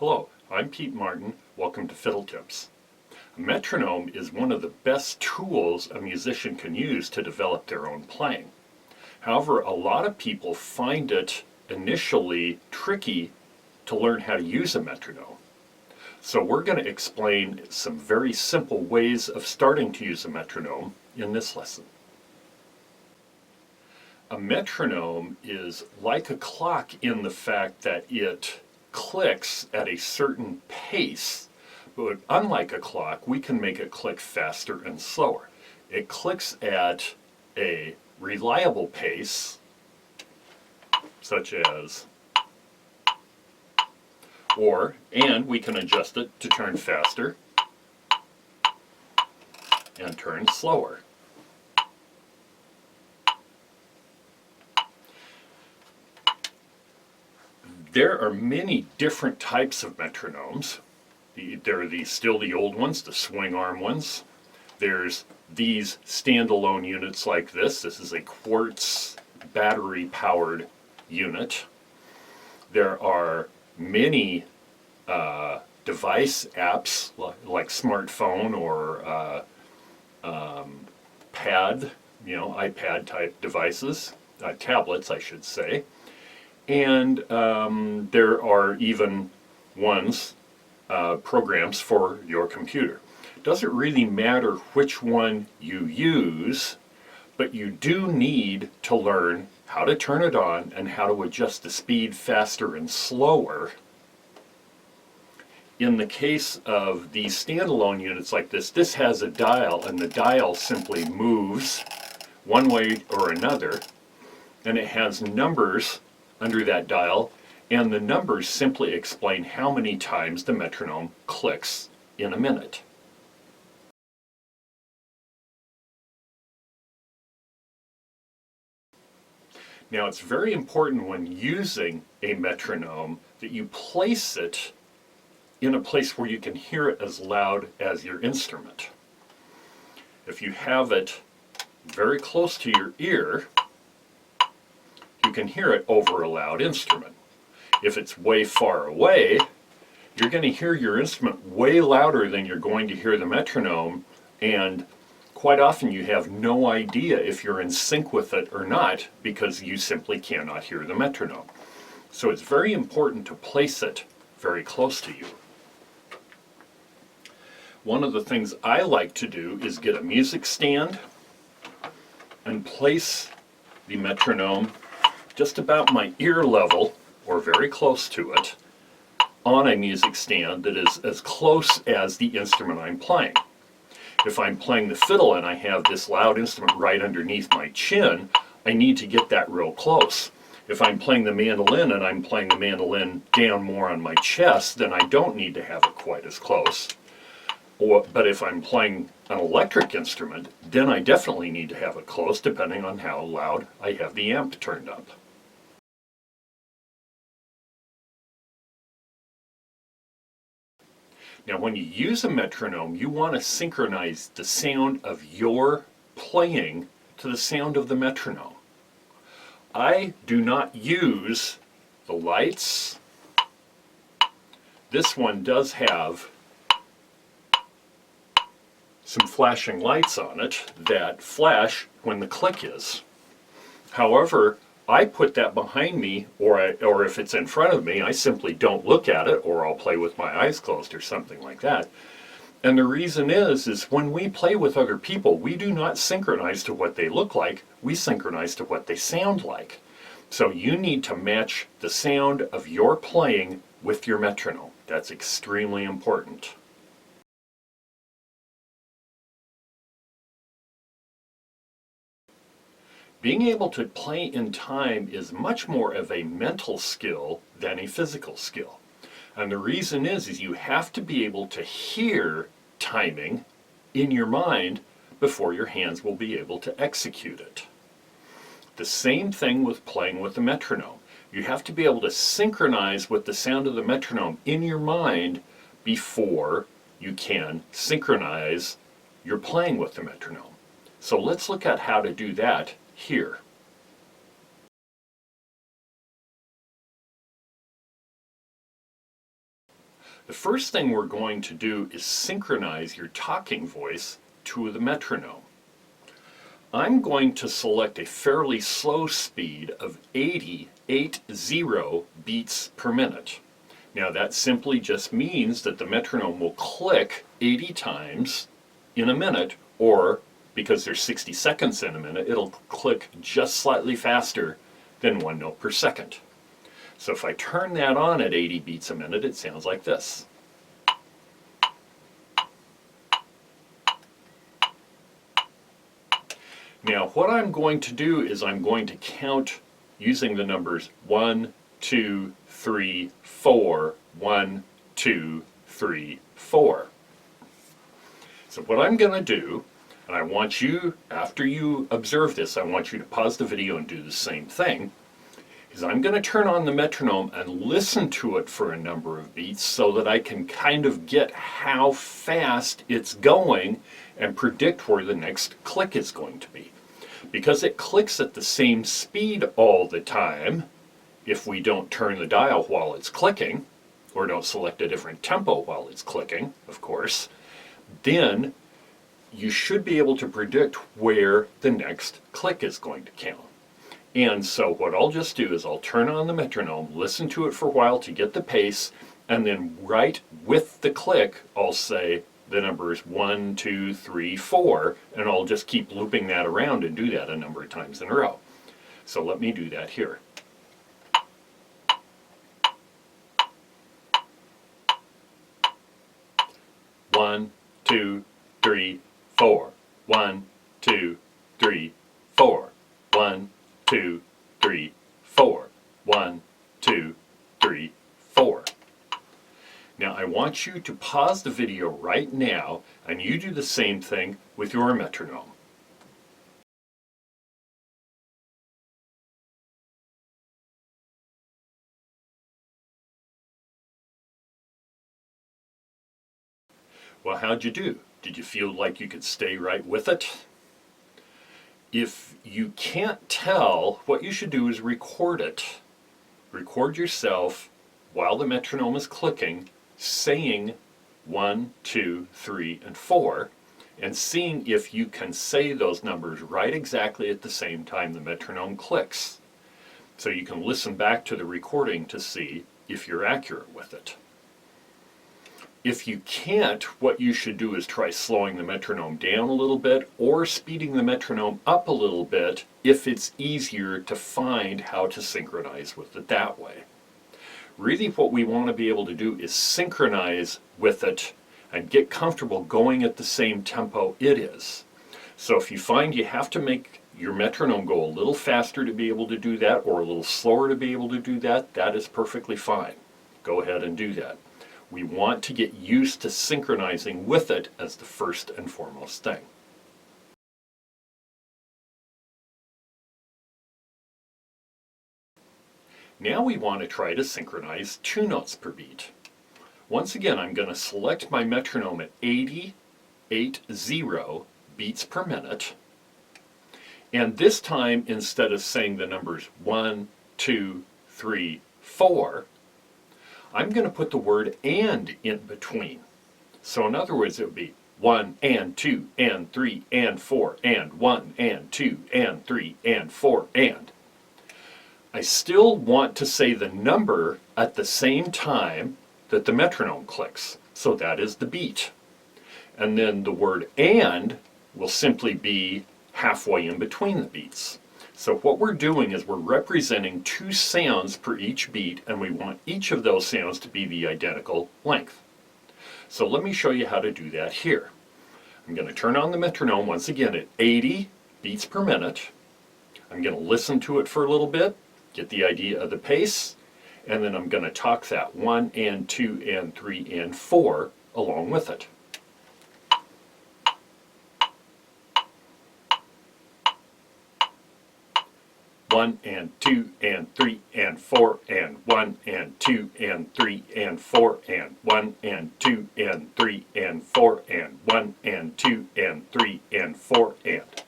Hello, I'm Pete Martin. Welcome to Fiddle Tips. A metronome is one of the best tools a musician can use to develop their own playing. However, a lot of people find it initially tricky to learn how to use a metronome. So we're going to explain some very simple ways of starting to use a metronome in this lesson. A metronome is like a clock in the fact that it clicks at a certain pace, but unlike a clock, we can make it click faster and slower. It clicks at a reliable pace, such as, and we can adjust it to turn faster and turn slower. There are many different types of metronomes. There are still the old ones, the swing arm ones. There's these standalone units like this. This is a quartz battery powered unit. There are many device apps like smartphone or pad, iPad type devices, tablets I should say. And there are even programs for your computer. It doesn't really matter which one you use, but you do need to learn how to turn it on and how to adjust the speed faster and slower. In the case of these standalone units like this has a dial, and the dial simply moves one way or another, and it has numbers under that dial, and the numbers simply explain how many times the metronome clicks in a minute. Now, it's very important when using a metronome that you place it in a place where you can hear it as loud as your instrument. If you have it very close to your ear, you can hear it over a loud instrument. If it's way far away, you're going to hear your instrument way louder than you're going to hear the metronome, and quite often you have no idea if you're in sync with it or not because you simply cannot hear the metronome. So it's very important to place it very close to you. One of the things I like to do is get a music stand and place the metronome just about my ear level, or very close to it, on a music stand that is as close as the instrument I'm playing. If I'm playing the fiddle and I have this loud instrument right underneath my chin, I need to get that real close. If I'm playing the mandolin and I'm playing the mandolin down more on my chest, then I don't need to have it quite as close. But if I'm playing an electric instrument, then I definitely need to have it close, depending on how loud I have the amp turned up. Now, when you use a metronome, you want to synchronize the sound of your playing to the sound of the metronome. I do not use the lights. This one does have some flashing lights on it that flash when the click is. However, I put that behind me, or if it's in front of me, I simply don't look at it, or I'll play with my eyes closed or something like that. And the reason is when we play with other people, we do not synchronize to what they look like, we synchronize to what they sound like. So you need to match the sound of your playing with your metronome. That's extremely important. Being able to play in time is much more of a mental skill than a physical skill. And the reason is you have to be able to hear timing in your mind before your hands will be able to execute it. The same thing with playing with the metronome. You have to be able to synchronize with the sound of the metronome in your mind before you can synchronize your playing with the metronome. So let's look at how to do that here. The first thing we're going to do is synchronize your talking voice to the metronome. I'm going to select a fairly slow speed of 80 beats per minute. Now that simply just means that the metronome will click 80 times in a minute, or because there's 60 seconds in a minute, it'll click just slightly faster than 1 note per second. So if I turn that on at 80 beats a minute, it sounds like this. Now what I'm going to do is I'm going to count using the numbers 1, 2, 3, 4, 1, 2, 3, 4. So what I'm going to do, and I want you, after you observe this, I want you to pause the video and do the same thing, is I'm going to turn on the metronome and listen to it for a number of beats so that I can kind of get how fast it's going and predict where the next click is going to be. Because it clicks at the same speed all the time, if we don't turn the dial while it's clicking, or don't select a different tempo while it's clicking, of course, then you should be able to predict where the next click is going to count. And so what I'll just do is I'll turn on the metronome, listen to it for a while to get the pace, and then right with the click, I'll say the numbers 1, 2, 3, 4, and I'll just keep looping that around and do that a number of times in a row. So let me do that here. One, 2, 3, 4. 1, 2, 3, 4. 1, 2, 3, 4. 1, 2, 3, 4. Now I want you to pause the video right now and you do the same thing with your metronome. Well, how'd you do? Did you feel like you could stay right with it? If you can't tell, what you should do is record it. Record yourself while the metronome is clicking, saying 1, 2, 3, and 4, and seeing if you can say those numbers right exactly at the same time the metronome clicks. So you can listen back to the recording to see if you're accurate with it. If you can't, what you should do is try slowing the metronome down a little bit or speeding the metronome up a little bit if it's easier to find how to synchronize with it that way. Really what we want to be able to do is synchronize with it and get comfortable going at the same tempo it is. So if you find you have to make your metronome go a little faster to be able to do that or a little slower to be able to do that, that is perfectly fine. Go ahead and do that. We want to get used to synchronizing with it as the first and foremost thing. Now we want to try to synchronize 2 notes per beat. Once again, I'm going to select my metronome at 80 beats per minute. And this time, instead of saying the numbers 1, 2, 3, 4, I'm going to put the word "and" in between. So in other words, it would be 1 and 2 and 3 and 4 and 1 and 2 and 3 and 4 and. I still want to say the number at the same time that the metronome clicks. So that is the beat. And then the word "and" will simply be halfway in between the beats. So what we're doing is we're representing 2 sounds per each beat, and we want each of those sounds to be the identical length. So let me show you how to do that here. I'm going to turn on the metronome once again at 80 beats per minute. I'm going to listen to it for a little bit, get the idea of the pace, and then I'm going to talk that 1 and 2 and 3 and 4 along with it. One and 2 and 3 and 4 and 1 and 2 and 3 and 4 and 1 and 2 and 3 and 4 and 1 and 2 and 3 and 4 and.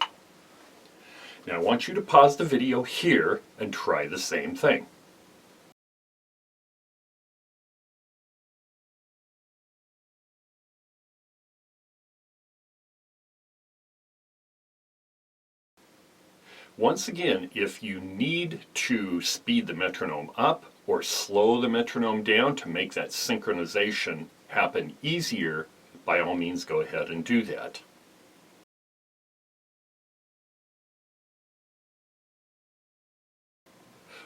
Now I want you to pause the video here and try the same thing. Once again, if you need to speed the metronome up or slow the metronome down to make that synchronization happen easier, by all means go ahead and do that.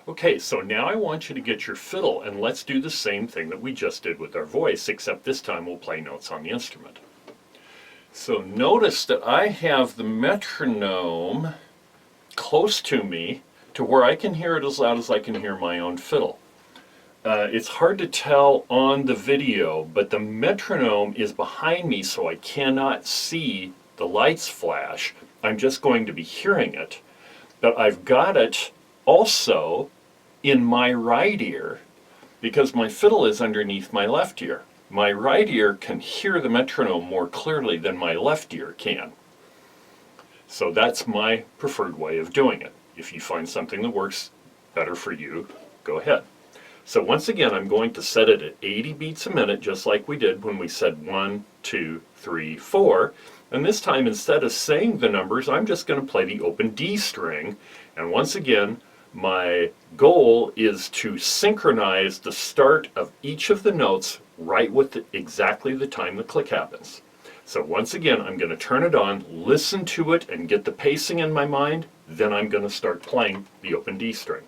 Okay, so now I want you to get your fiddle, and let's do the same thing that we just did with our voice, except this time we'll play notes on the instrument. So notice that I have the metronome close to me to where I can hear it as loud as I can hear my own fiddle. It's hard to tell on the video, but the metronome is behind me, so I cannot see the lights flash. I'm just going to be hearing it, but I've got it also in my right ear because my fiddle is underneath my left ear. My right ear can hear the metronome more clearly than my left ear can. So that's my preferred way of doing it. If you find something that works better for you, go ahead. So once again, I'm going to set it at 80 beats a minute, just like we did when we said 1, 2, 3, 4. And this time, instead of saying the numbers, I'm just going to play the open D string. And once again, my goal is to synchronize the start of each of the notes right with exactly the time the click happens. So once again, I'm going to turn it on, listen to it, and get the pacing in my mind. Then I'm going to start playing the open D string.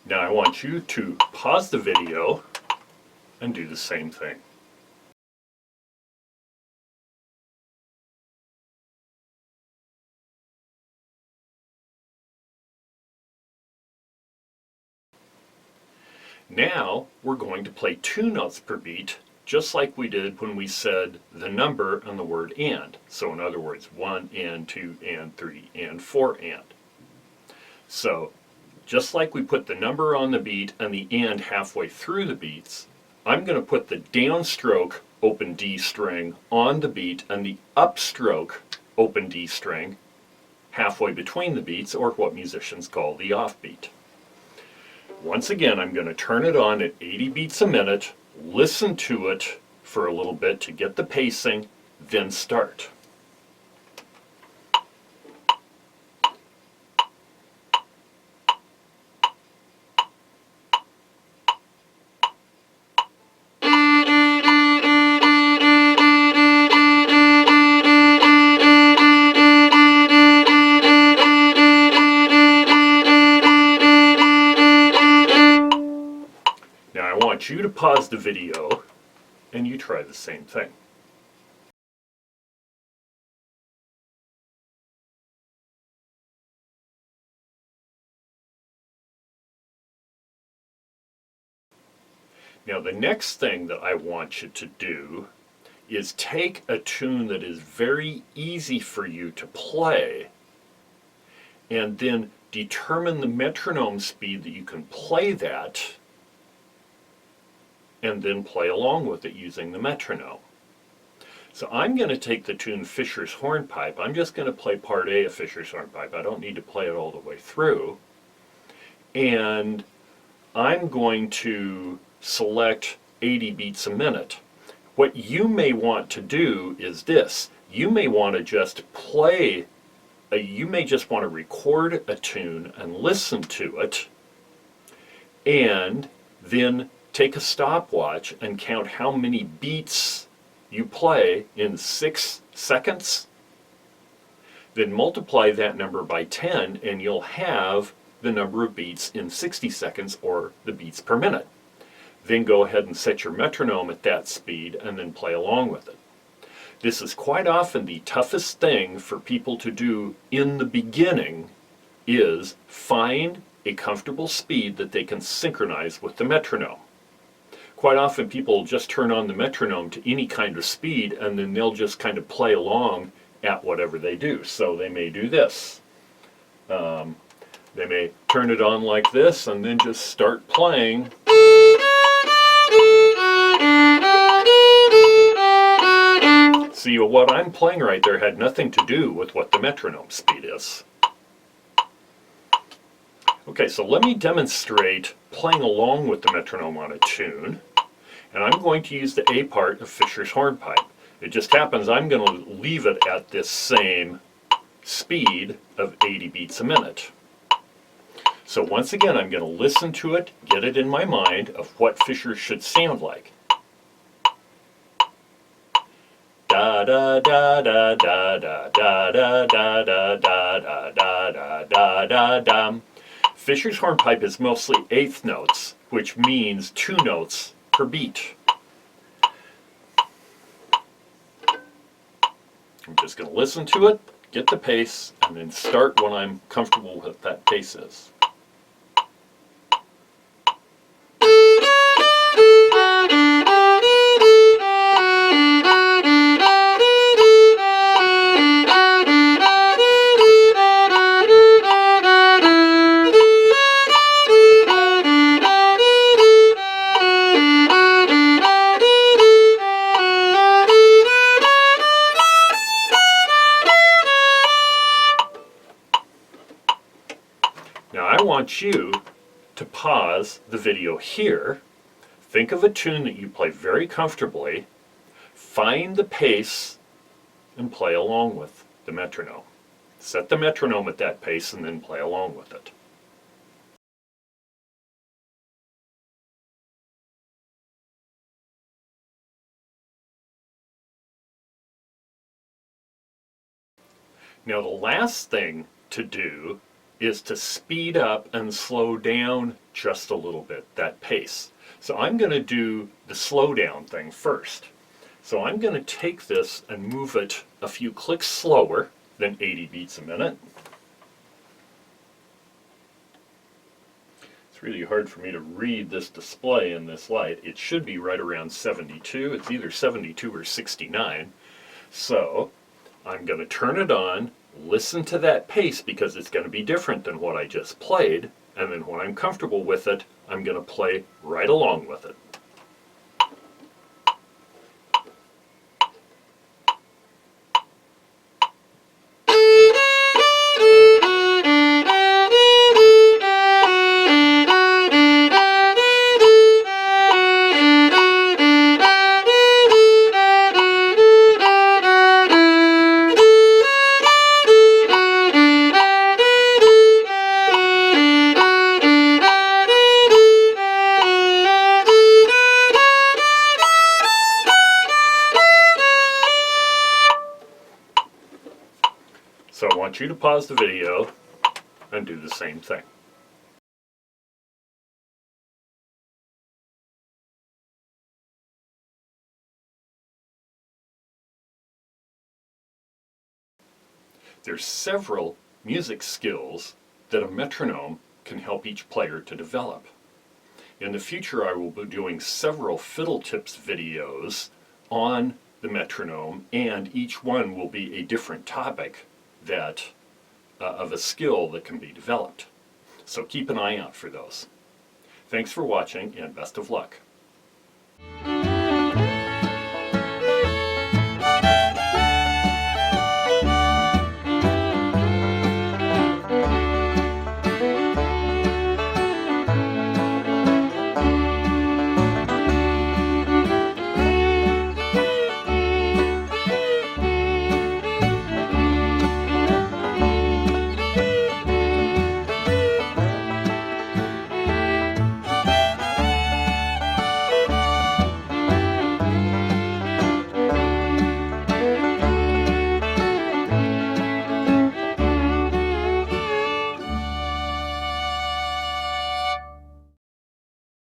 Now I want you to pause the video and do the same thing. Now we're going to play 2 notes per beat, just like we did when we said the number and the word and. So in other words, 1 and 2 and 3 and 4 and. So just like we put the number on the beat and the and halfway through the beats, I'm going to put the downstroke open D string on the beat and the upstroke open D string halfway between the beats, or what musicians call the offbeat. Once again, I'm going to turn it on at 80 beats a minute, listen to it for a little bit to get the pacing, then start. Now I want you to pause the video and you try the same thing. Now the next thing that I want you to do is take a tune that is very easy for you to play and then determine the metronome speed that you can play that, and then play along with it using the metronome. So I'm going to take the tune Fisher's Hornpipe. I'm just going to play part A of Fisher's Hornpipe. I don't need to play it all the way through. And I'm going to select 80 beats a minute. What you may want to do is this. You may want to just play, you may just want to record a tune and listen to it, and then take a stopwatch and count how many beats you play in 6 seconds. Then multiply that number by 10 and you'll have the number of beats in 60 seconds, or the beats per minute. Then go ahead and set your metronome at that speed and then play along with it. This is quite often the toughest thing for people to do in the beginning, is find a comfortable speed that they can synchronize with the metronome. Quite often people just turn on the metronome to any kind of speed and then they'll just kind of play along at whatever they do. So they may do this. They may turn it on like this and then just start playing. See, what I'm playing right there had nothing to do with what the metronome speed is. Okay, so let me demonstrate playing along with the metronome on a tune. And I'm going to use the A part of Fischer's hornpipe. It just happens I'm going to leave it at this same speed of 80 beats a minute. So once again, I'm going to listen to it, get it in my mind of what Fischer should sound like. Da da da da da da da da da da da da da da da da. Fischer's hornpipe is mostly eighth notes, which means 2 notes per beat. I'm just going to listen to it, get the pace, and then start when I'm comfortable with that pace is. Now I want you to pause the video here, think of a tune that you play very comfortably, find the pace, and play along with the metronome. Set the metronome at that pace and then play along with it. Now the last thing to do is to speed up and slow down just a little bit, that pace. So I'm going to do the slow down thing first. So I'm going to take this and move it a few clicks slower than 80 beats a minute. It's really hard for me to read this display in this light. It should be right around 72. It's either 72 or 69. So I'm going to turn it on, listen to that pace because it's going to be different than what I just played, and then when I'm comfortable with it, I'm going to play right along with it. So I want you to pause the video and do the same thing. There's several music skills that a metronome can help each player to develop. In the future, I will be doing several fiddle tips videos on the metronome, and each one will be a different topic that of a skill that can be developed. So keep an eye out for those. Thanks for watching and best of luck.